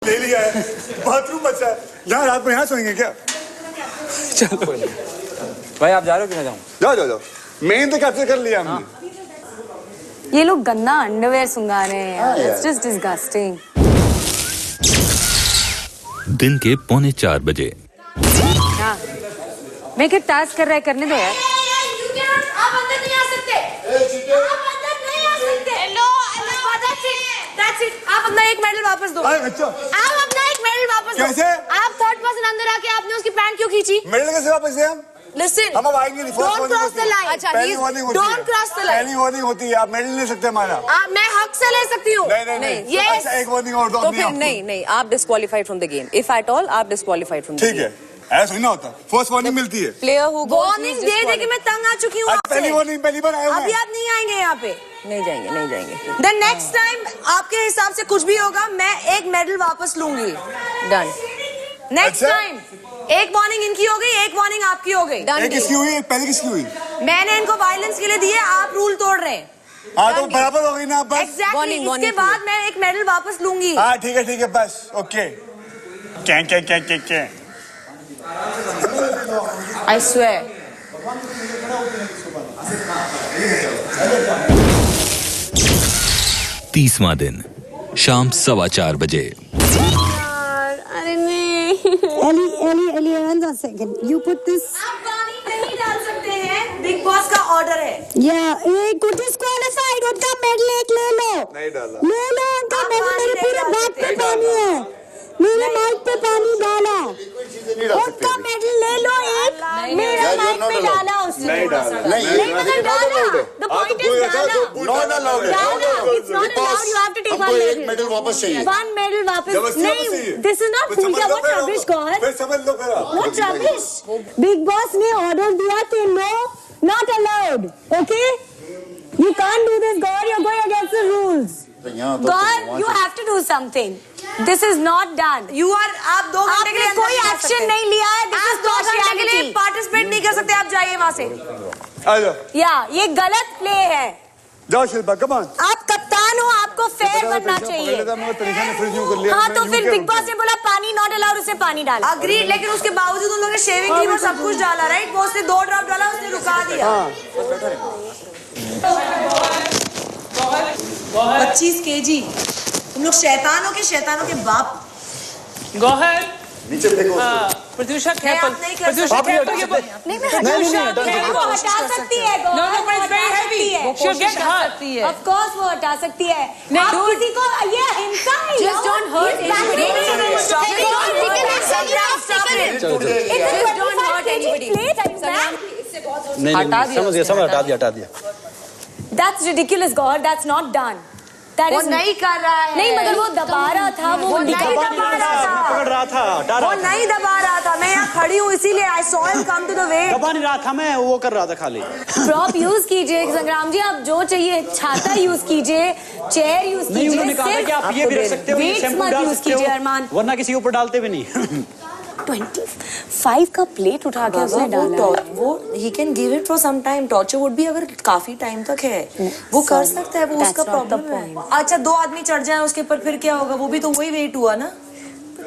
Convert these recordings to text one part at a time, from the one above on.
ले लिया है, बाथरूम बचा है, यहाँ रात में यहाँ सोएंगे क्या? चलो भाई आप जा रहे हो कि मैं जाऊँ? जाओ जाओ जाओ, मेन तो कैप्चर कर लिया हमने। ये लोग गंदा अंडरवेयर सुंगा रहे हैं यार, इट्स जस्ट डिस्गस्टिंग। दिन के 3:45 बजे। हाँ, मैं क्या टास्क कर रहा है, करने दो यार। आप अंदर नहीं आ सकते। आप अंदर नहीं आ सकते। Hello, that's it. आप अपना एक मेडल वापस दो। अच्छा, आप अपना एक मेडल वापस दो। कैसे? आप थर्ड पर्सन अंदर आके आपने उसकी पैंट क्यों खींची? मेडल कैसे वापस दे हम? Listen. हम अब आएंगे नहीं। Don't cross the line. अच्छा, पहली वार्निंग होती है। Don't cross the line. पहली वार्निंग होती है, आप मेडल ले सकते हमारा। मैं हक से ले सकती हूँ। नहीं। Yes. अच्छा, एक वार्निंग और दो। तो फिर नहीं आप disqualified from the game. If at all आप डिस्क्वालीफाइड फ्रॉम द गेम। ठीक है, ऐसा नहीं होता। फर्स्ट वार्निंग मिलती है। प्लेयर हु वार्निंग दे दे के मैं तंग आ चुकी हूँ आपसे। पहली वार्निंग पहली बार आए हुए अभी हैं। आप नहीं आएंगे यहाँ पे। नहीं जाएंगे। Then next time आपके हिसाब से कुछ भी होगा, मैं एक मेडल वापस लूंगी। डन। नेक्स्ट अच्छा? टाइम एक वार्निंग इनकी हो गई, एक वार्निंग आपकी हो गई। एक किसकी हुई, एक पहले किसकी हुई? मैंने इनको वायलेंस के लिए दिए, आप रूल तोड़ रहे हैं। हाँ तो बराबर हो गई ना बस। Exactly. Warning, इसके warning बाद मैं एक मेडल वापस लूंगी। हाँ ठीक है बस, ओके। क्या? I swear. तीसवां दिन शाम 4:15 बजे। अरे नहीं। Ellie, hold on a second. You put this. आप पानी नहीं डाल सकते हैं, बिग बॉस का ऑर्डर है। Yeah, को disqualified. उनका मेडल एक ले लो। नहीं डाला। ले लो उनका आप मेडल, पानी मेरे नहीं पूरे डाल बैग सकते। पे पानी है। मेरे माइक पे पानी डाला। उनका मेडल ले लो एक, मेरा माइक पे डाला उसने। नहीं डाला। नहीं मतलब डाला। The point is डाला। नॉट अलाउड है। डाला। It's not allowed. You have to take one medal. Medal वापस चाहिए। One medal वापस जबरदस्ती नहीं। वापस चाहिए। This is not फिर पूजा। समझ लो What फिर rubbish, God? फिर समझ लो फिर। What rubbish? Big Boss ने ऑर्डर दिया कि no, not allowed. Okay? You can't do this, God. You're going against the rules. God, you have to do something. This is not done. You are, आप 2 घंटे के लिए आपने कोई action नहीं लिया है। This आप is 2 not घंटे के लिए reality. पार्टिसिपेट नहीं कर सकते, आप जाइए वहाँ से। आ जाओ, या ये गलत प्ले है। जाओ शिल्पा, कम ऑन। आप कप्तान हो, आपको फेयर बनना चाहिए। हाँ तो फिर बिग बॉस ने बोला पानी नॉट अलाउड, उसे पानी डाला। अग्रीड, लेकिन उसके बावजूद उन लोगों ने शेविंग क्रीम और सब कुछ डाला, राइट? वो उसने 2 ड्रॉप डाला, उसने रुका दिया। 25 kg। तुम लोग शैतानों के बाप। गौहर नीचे फेंको। प्रत्युषा नहीं, careful. आप नहीं कर प्रत्युषा सकते। careful. नहीं मैं हटा सकती है। No, but it's very heavy. She'll get hurt. Of course वो हटा सकती है। आप किसी को ये हिंसा है। Just don't hurt anybody. Stop it. Just don't hurt anybody. नहीं समझ हटा दिया। That's ridiculous, God. That's not done. That वो is नहीं कर रहा है। नहीं मतलब वो दबा रहा था, वो नहीं दबा रहा था। पकड़ रहा था, हटा वो रहा था। नहीं दबा रहा था। मैं यहाँ खड़ी हूँ इसीलिए। I saw him come to the way. दबा नहीं रहा था, मैं वो कर रहा था खाली। प्रॉप यूज कीजिए संग्राम जी, आप जो चाहिए, छाता यूज कीजिए, चेयर यूज नहीं कीजिए। उन्होंने कहा था कि आप ये भी रख सकते हो, ये वेट्स शैम्पू मत डाल यूज सकते कीजिए हो, अरमान। वरना किसी के ऊपर डालते भी नहीं। 25 का प्लेट उठा के उसने डाला है। वो he can give it for some time. Torture would be अगर काफी टाइम तक है, वो कर सकता है, वो उसका प्रॉब्लम है। अच्छा 2 आदमी चढ़ जाए उसके ऊपर, फिर क्या होगा? वो भी तो वही वेट हुआ ना।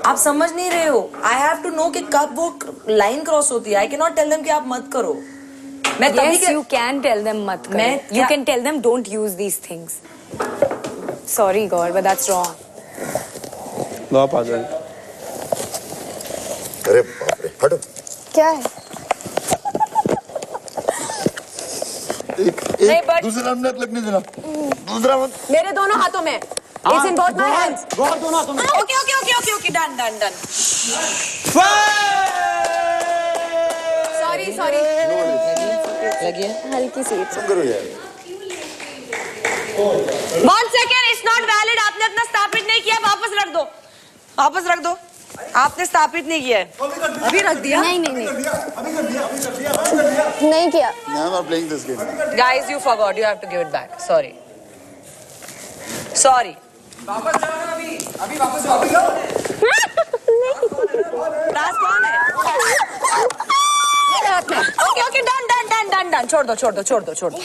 आप समझ नहीं रहे हो। I have to know कि कब वो लाइन क्रॉस होती है। I cannot tell them कि आप मत करो। मैं तभी Yes, you can tell them मत करो। You can tell them don't use these things. Sorry God, but that's wrong. वापस आ जाए। अरे बाप रे, हटो। क्या है? दूसरा राउंड मत लगने देना। दूसरा मत। मेरे दोनों हाथों में। It's in both my hands. बहुत दोनों हाथों में। Okay. Done. Sorry. लगी है? हल्की सी। करो यार। 1 second, it's not valid. आपने अपना स्थापित नहीं किया, वापस रख दो। आपने स्थापित नहीं किया है। अभी रख दिया? नहीं अभी कर दिया। नहीं किया। Now I'm playing this game. Guys, you forgot. You have to give it back. Sorry. वापस जाओ ना अभी वापस जाओ। टास्क कौन है? Okay, done. छोड़ दो। Sorry.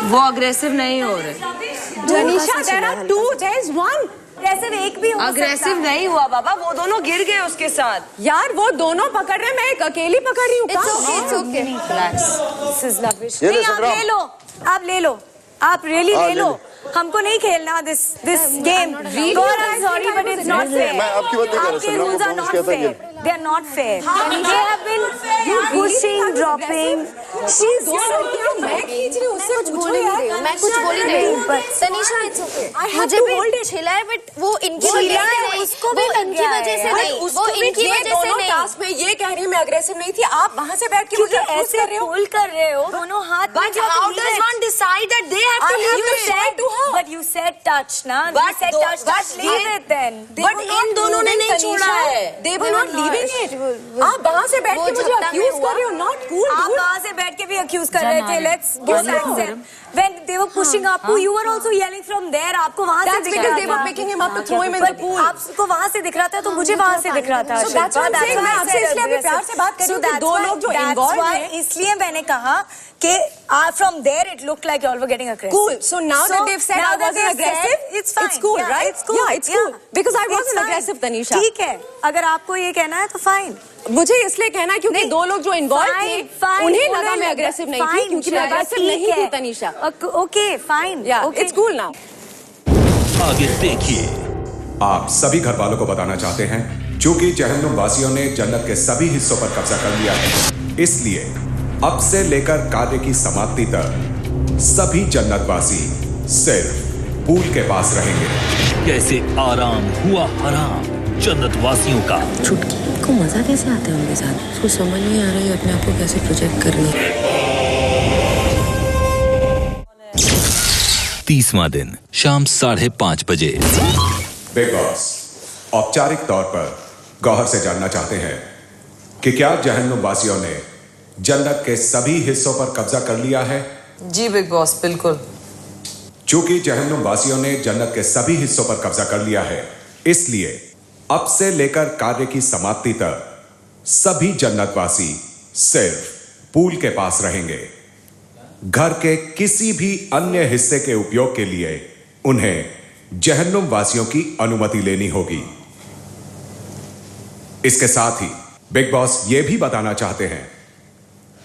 वो अग्रेसिव नहीं हो रहे। Janisha, there are two. There is one. Aggressive एक भी हो अग्रेसिव नहीं हुआ बाबा, वो दोनों गिर गए उसके साथ। यार वो दोनों पकड़ रहे, मैं एक अकेली पकड़ रही हूँ। नहीं, आप ले लो, आप ले लो, आप रियली ले लो। हमको नहीं खेलना this game. Sorry but it's not fair. आपके rules are not fair, they are not fair. They have been pushing, dropping. मैं खींच रही हूँ, उससे कुछ बोल ही नहीं रही, मैं कुछ बोल ही नहीं रही। तनीषा इट्स ओके, मुझे भी छिला है बट वो इनकी वजह से नहीं, वो इनकी वजह से नहीं, वो इनकी वजह से नहीं। टास्क में ये कह रही है मैं अग्रेसिव नहीं थी, आप वहाँ से बैठ के मुझे ऐसे पुल कर रहे हो दोनों हाथ में। But how does one decide that they have to leave it? But you said touch, na? You said touch. Leave it then. But इन दोनों ने नहीं छोड़ा है। They were not leaving it. आप वहाँ से बैठ के मुझे accuse कर रहे हो, not cool. आप वहाँ से बैठ के भी accuse कर रहे थे. Let's give thanks them. When they were pushing up, you were also yelling from there. आपको वहाँ से दिख रहा था. That's because they were picking him up to throw him in the pool. आपको वहाँ से दिख रहा था तो मुझे वहाँ से दिख रहा था. So that's what I'm saying. मैं आपसे इसलिए अभी प्यार से बात कर रही हूँ कि दो लोग जो involved हैं. इसलिए मैंने कहा कि from there it looked like you all were getting aggressive. Cool. So now that they've said I wasn't aggressive, it's fine. It's cool, right? It's cool. Yeah, it's cool. Because I wasn't aggressive, Tanisha. ठीक है. अगर आपको ये कहना है तो fine. मुझे इसलिए कहना है क्योंकि दो लोग जो इन्वॉल्व थे उन्हें लगा मैं अग्रेसिव नहीं थी क्योंकि मैं अग्रेसिव नहीं थी Tanisha. Okay fine, it's cool now. आगे देखिए। आप सभी घर वालों को बताना चाहते हैं चूंकि जहन्नुम वासियों ने जन्नत के सभी हिस्सों पर कब्जा कर लिया है, इसलिए अब से लेकर कार्य की समाप्ति तक सभी जन्नतवासी सिर्फ पूल के पास रहेंगे। कैसे आराम हुआ हराम जन्नत वासियों का। छुटकी को मजा कैसे आता है उनके साथ, उसको समझ नहीं आ रहा है अपने आप को कैसे प्रोजेक्ट करनी है। 30वां दिन शाम 5:30 बजे। बिग बॉस औपचारिक तौर पर गौहर से जानना चाहते हैं कि क्या जहन्नुम वासियों ने जन्नत के सभी हिस्सों पर कब्जा कर लिया है। जी बिग बॉस बिल्कुल। चूंकि जहन्नुम वासियों ने जन्नत के सभी हिस्सों पर कब्जा कर लिया है, इसलिए अब से लेकर कार्य की समाप्ति तक सभी जन्नतवासी सिर्फ पूल के पास रहेंगे। घर के किसी भी अन्य हिस्से के उपयोग के लिए उन्हें जहन्नुम वासियों की अनुमति लेनी होगी। इसके साथ ही बिग बॉस यह भी बताना चाहते हैं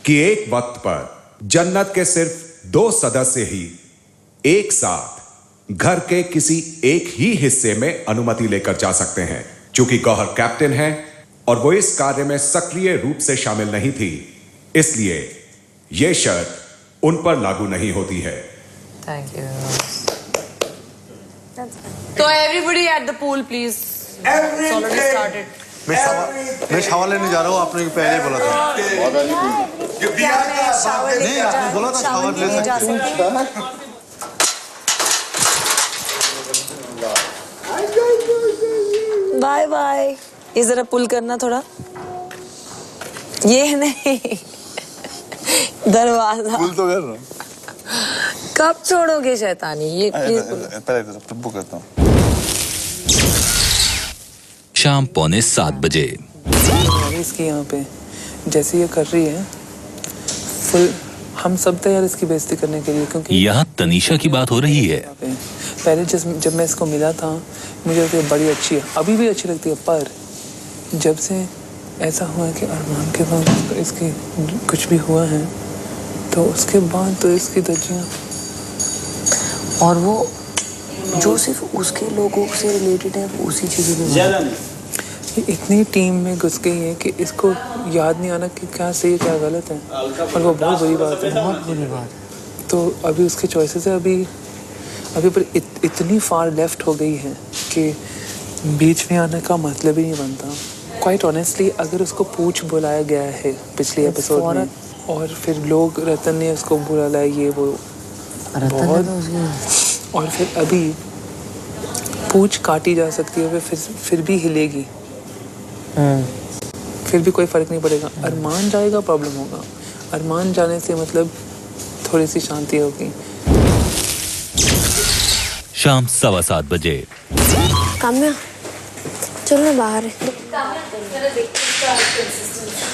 कि एक वक्त पर जन्नत के सिर्फ 2 सदस्य ही एक साथ घर के किसी एक ही हिस्से में अनुमति लेकर जा सकते हैं। चूंकि गौहर कैप्टन है और वो इस कार्य में सक्रिय रूप से शामिल नहीं थी, इसलिए यह शर्त उन पर लागू नहीं होती है। Thank you. तो everybody at the pool please. Already started. मैं शावर लेने जा रहा हूँ, आपने पहले ही बोला था। नहीं, आपने बोला था शावर ले सकते। Bye bye. ये जरा पुल करना थोड़ा, ये नहीं दरवाजा पुल तो कर रहा हूँ। कब छोड़ोगे शैतानी, ये प्लीज पहले बुक करता हूँ। शाम 6:45 बजे। इसकी यहाँ पे जैसे ये कर रही है फुल, हम सब तैयार इसकी बेइज्जती करने के लिए, क्योंकि यहाँ तनीषा की बात हो रही है। पहले जब मैं इसको मिला था मुझे लगती है बड़ी अच्छी है, अभी भी अच्छी लगती है, पर जब से ऐसा हुआ है कि अरमान के बाद तो इसकी कुछ भी हुआ है तो उसके बाद तो इसकी धज्जियाँ, और वो जो सिर्फ उसके लोगों से रिलेटेड है वो उसी चीज़ में ये इतनी टीम में घुस गई है कि इसको याद नहीं आना कि क्या सही है क्या गलत है, और वो बहुत बुरी बात है, बहुत बुरी बात। तो अभी उसके चॉइसेस है, अभी पर इतनी फार लेफ्ट हो गई है कि बीच में आने का मतलब ही नहीं बनता। क्वाइट ऑनेस्टली अगर उसको पूछ बुलाया गया है पिछले एपिसोड में और फिर लोग रतन ने उसको बुलाया ये वो बहुत, और फिर अभी पूछ काटी जा सकती है, फिर भी हिलेगी, फिर भी कोई फर्क नहीं पड़ेगा। अरमान जाएगा प्रॉब्लम होगा, अरमान जाने से मतलब थोड़ी सी शांति होगी। शाम 7:15 बजे। काम्या चलो ना बाहर है।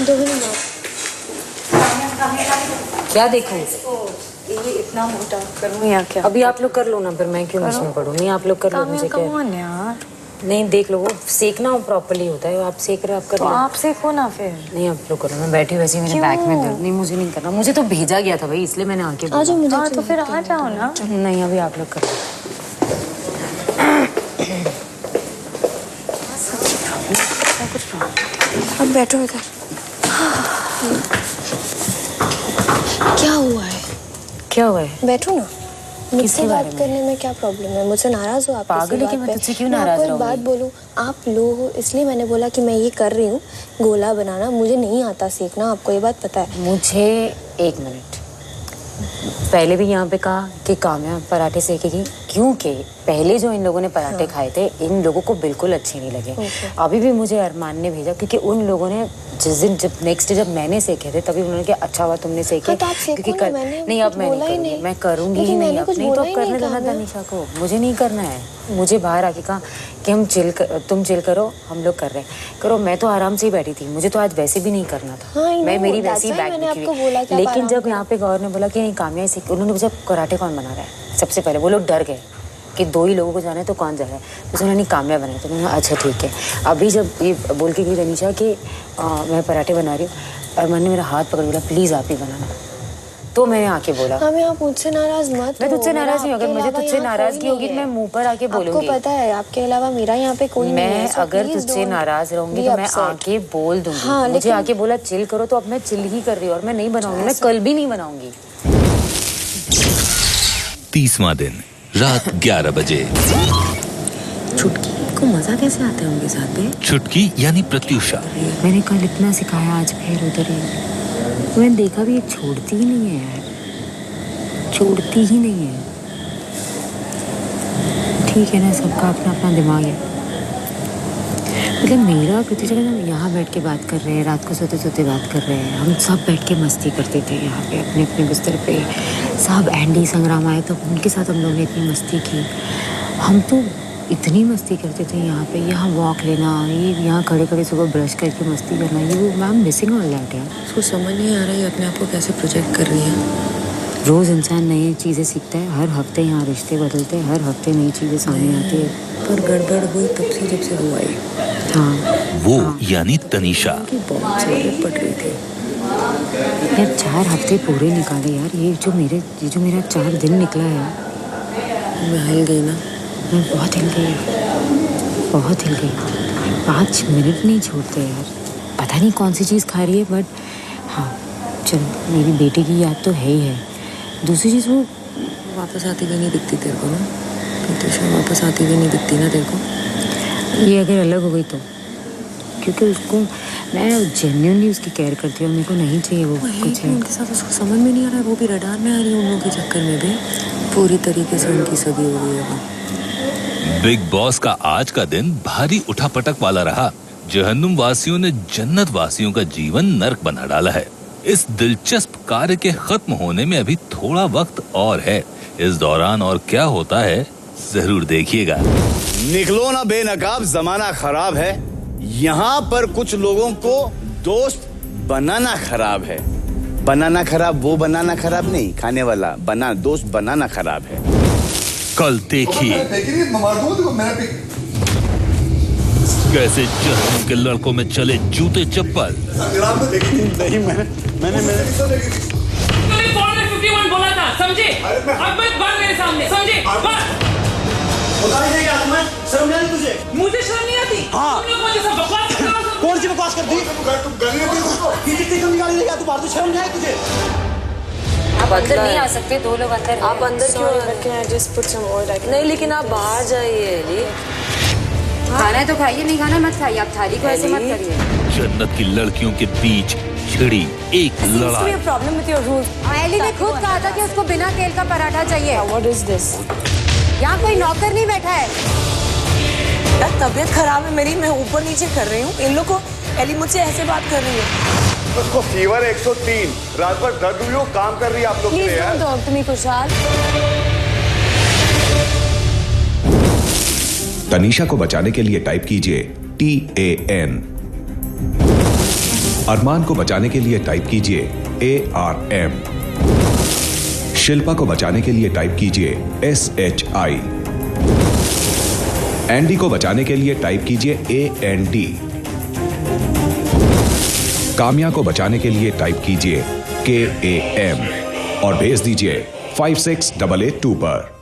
2 मिनट बाद क्या देखूं? ये इतना मोटा करूं या क्या? अभी आप लोग कर लो ना, फिर मैं क्यों मशीन पढ़ूं? नहीं आप लोग कर लो, मुझे क्या यार। नहीं देख लो, वो सेकना प्रॉपर्ली होता है, आप सेक रहे, आप कर लो। आप सेको ना फिर। नहीं आप लोग करो, मैं बैठी वैसे मेरे बैक में दर्द। नहीं मुझे नहीं करना, मुझे तो भेजा गया था भाई, इसलिए मैंने आके बोला। हाँ तो फिर आ जाओ ना। नहीं अभी आप लोग करो। अब बैठो इधर। क्या हुआ है? क्या हुआ है? बैठो ना। मुझसे बात करने में क्या प्रॉब्लम है? मुझसे नाराज हो आप? पागल है कि मैं तुझसे क्यों नाराज रहूंगी? बात बोलूं, आप लो हो इसलिए मैंने बोला कि मैं ये कर रही हूँ गोला बनाना। मुझे नहीं आता सीखना, आपको ये बात पता है। मुझे 1 मिनट पहले भी यहाँ पे कहा कि काम्या पराठे सेकेगी, क्योंकि पहले जो इन लोगों ने पराठे खाए थे इन लोगों को बिल्कुल अच्छे नहीं लगे। अभी भी मुझे अरमान ने भेजा, क्योंकि उन लोगों ने जिस दिन जब नेक्स्ट जब मैंने सेके थे तभी उन्होंने कहा अच्छा हुआ तुमने सेके। क्योंकि नहीं अब मैं नहीं, मैं करूँगी ही नहीं। अब नहीं तो अब करने देना तनीषा को, मुझे नहीं करना है। मुझे बाहर आके कहा कि तुम चिल करो, हम लोग कर रहे हैं, करो। मैं तो आराम से ही बैठी थी, मुझे तो आज वैसे भी नहीं करना था। मैं मेरी वैसी बैग थी। लेकिन जब यहाँ पे गौर ने बोला कि नहीं काम्या से, उन्होंने पूछा कराटे कौन बना रहा है, सबसे पहले वो लोग डर गए कि 2 ही लोगों को जाना है तो कौन जा रहा है। तो उन्होंने काम्या बनाई, तो उन्होंने अच्छा ठीक है। अभी जब ये बोल के गई तनीषा कि मैं पराठे बना रही हूँ, और मैंने मेरा हाथ पकड़ बोला प्लीज़ आप ही बनाना, तो मैंने आके बोला हमें आप मुझसे नाराज मत। मैं तुझसे नाराज नहीं, अगर मुझे तुझसे नाराजगी होगी तो मैं मुंह पर आके बोलूंगी। आपको पता है आपके अलावा मेरा यहाँ पे कोई नहीं है। मैं अगर तुझसे नाराज रहूंगी तो मैं आके बोल दूंगी। मुझे आके बोला चिल करो, तो अब मैं चिल ही कर रही हूँ और मैं नहीं बनाऊंगी, मैं कल भी नहीं बनाऊंगी। 30वां दिन रात 11 बजे। छुटकी को मजा कैसे आता है उनके साथ में? छुटकी यानी प्रत्युषा। मैंने कल इतना सिखाया, आज फिर उधर ही। मैंने देखा भी ये छोड़ती ही नहीं है यार, छोड़ती ही नहीं है। ठीक है ना, सबका अपना अपना दिमाग है। मतलब मेरा प्रत्युषा हम यहाँ बैठ के बात कर रहे हैं, रात को सोते सोते बात कर रहे हैं, हम सब बैठ के मस्ती करते थे यहाँ पे अपने अपने बिस्तर पे। सब एंडी संग्राम आए तो उनके साथ हम लोगों ने इतनी मस्ती की। हम तो इतनी मस्ती करते थे यहाँ पे, यहाँ वॉक लेना, ये यहाँ खड़े खड़े सुबह ब्रश करके मस्ती करना, ये वो मैम मिसिंग ऑल दैट यार। उसको समझ नहीं आ रहा है अपने आप को कैसे प्रोजेक्ट कर रही है। रोज़ इंसान नई चीज़ें सीखता है, हर हफ्ते यहाँ रिश्ते बदलते हैं, हर हफ्ते नई चीज़ें सामने आती है। पर गड़बड़ हुई तब से जब से वो आई। हाँ वो यानी तनीषा। बहुत ज़रूरत पड़ रही थी यार। 4 हफ्ते पूरे निकाले यार, ये जो मेरा 4 दिन निकला है, मैं हिल गई ना। मैं बहुत हिल गई, बहुत हिल गई। 5 मिनट नहीं छोड़ते यार। पता नहीं कौन सी चीज़ खा रही है, बट हाँ चलो मेरी बेटी की याद तो है ही है। दूसरी चीज़ वो वापस आती हुई नहीं दिखती तेरे को ना, प्रत्युषा वापस आती हुई नहीं दिखती ना तेरे को। ये अगर अलग हो गई तो, क्योंकि उसको मैं जेन्युइनली उसकी केयर करती हूँ, मेरे को नहीं चाहिए वो कुछ है। उनके साथ उसको समझ में नहीं आ रहा है, वो भी रडार में आ रही है उन लोगों के चक्कर में भी। पूरी तरीके से उनकी सदी हो गई है वो। बिग बॉस का आज का दिन भारी उठापटक वाला रहा। जहन्नुम वासियों ने जन्नत वासियों का जीवन नर्क बना डाला है। इस दिलचस्प कार्य के खत्म होने में अभी थोड़ा वक्त और है। इस दौरान और क्या होता है जरूर देखिएगा। निकलो ना बेनकाब, जमाना खराब है। यहाँ पर कुछ लोगों को दोस्त बनाना खराब है। बनाना खराब, वो बनाना खराब नहीं, खाने वाला बना दोस्त बनाना खराब है। कल देखिए कैसे जहन्नुम के लड़कों में चले जूते चप्पल। नहीं मैंने 51 बोला था, समझे? अब मत बात मेरे सामने, समझे? शर्म नहीं तुझे? मुझे शर्म नहीं आती। हाँ। तुम लोग मुझे सब बकवास कर रहे हो। कौन सी बकवास करती? कितनी कम निकाली लेगा तू बाहर, तो शर्म नहीं आई तुझे? आप अंदर नहीं आ सकते, 2 लोग अंदर। आप अंदर क्यों नहीं, लेकिन आप बाहर जाइए। खाना है तो खाइए, नहीं खाना मत खाइए। आप थाली को ऐसे मत करिए। जन्नत की लड़कियों के बीच छिड़ी एक लड़ाई। Problem with your rules. Ellie ने खुद कहा था कि उसको बिना तेल का पराठा चाहिए। What is this? यहाँ कोई नौकर नहीं बैठा है। यार तबीयत खराब है मेरी, मैं ऊपर नीचे कर रही हूँ। इन लोग को एली मुझसे ऐसे बात कर रही है। उसको फीवर 103, रात भर दर्द हुई हो, काम कर रही है आप लोग के लिए यार। टॉक टू मी खुशहाल। तनीषा को बचाने के लिए टाइप कीजिए TAN। अरमान को बचाने के लिए टाइप कीजिए ARM। शिल्पा को बचाने के लिए टाइप कीजिए SHI। एंडी को बचाने के लिए टाइप कीजिए AND। काम्या को बचाने के लिए टाइप कीजिए KAM और भेज दीजिए 56882 पर।